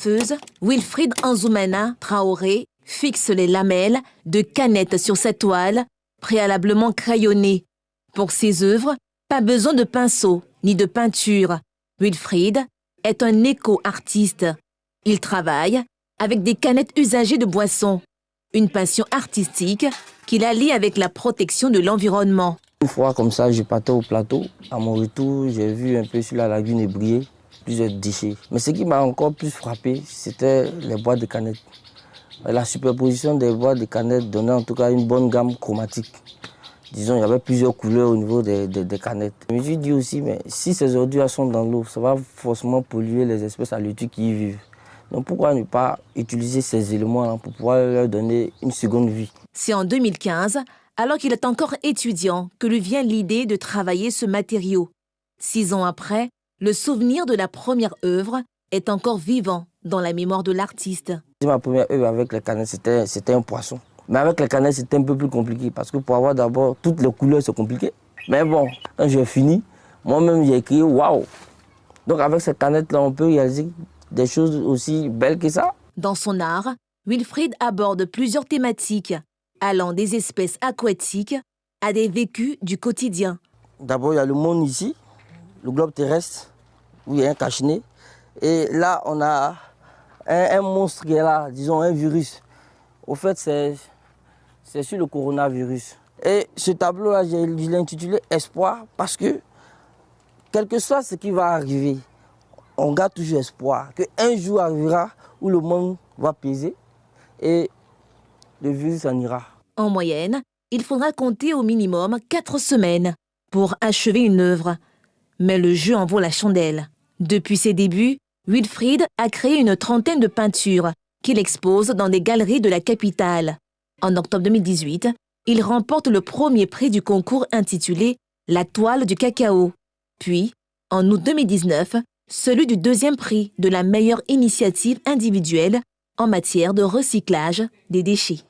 coiffeuse, Wilfried Anzoumana Traoré fixe les lamelles de canettes sur sa toile, préalablement crayonnée. Pour ses œuvres, pas besoin de pinceau ni de peinture. Wilfried est un éco-artiste. Il travaille avec des canettes usagées de boissons. Une passion artistique qu'il allie avec la protection de l'environnement. Une fois comme ça, je partais au plateau. À mon retour, j'ai vu un peu sur la lagune Ébrié plusieurs déchets. Mais ce qui m'a encore plus frappé, c'était les boîtes de canettes. La superposition des boîtes de canettes donnait en tout cas une bonne gamme chromatique. Disons, il y avait plusieurs couleurs au niveau des canettes. Je me suis dit aussi, mais si ces ordures sont dans l'eau, ça va forcément polluer les espèces halieutiques qui y vivent. Donc pourquoi ne pas utiliser ces éléments pour pouvoir leur donner une seconde vie? C'est en 2015, alors qu'il est encore étudiant, que lui vient l'idée de travailler ce matériau. 6 ans après, le souvenir de la première œuvre est encore vivant dans la mémoire de l'artiste. Ma première œuvre avec les canettes, c'était un poisson. Mais avec les canettes, c'était un peu plus compliqué parce que pour avoir d'abord toutes les couleurs, c'est compliqué. Mais bon, quand j'ai fini, moi-même, j'ai écrit « Waouh !» Donc avec ces canettes-là, on peut réaliser des choses aussi belles que ça. Dans son art, Wilfried aborde plusieurs thématiques, allant des espèces aquatiques à des vécus du quotidien. D'abord, il y a le monde ici, le globe terrestre, où il y a un cache-nez. Et là, on a un monstre qui est là, disons un virus. Au fait, c'est sur le coronavirus. Et ce tableau-là, je l'ai intitulé « Espoir » parce que, quel que soit ce qui va arriver, on garde toujours espoir qu'un jour arrivera où le monde va peser et le virus s'en ira. En moyenne, il faudra compter au minimum 4 semaines pour achever une œuvre. Mais le jeu en vaut la chandelle. Depuis ses débuts, Wilfried a créé une trentaine de peintures qu'il expose dans des galeries de la capitale. En octobre 2018, il remporte le premier prix du concours intitulé « La toile du cacao ». Puis, en août 2019, celui du deuxième prix de la meilleure initiative individuelle en matière de recyclage des déchets.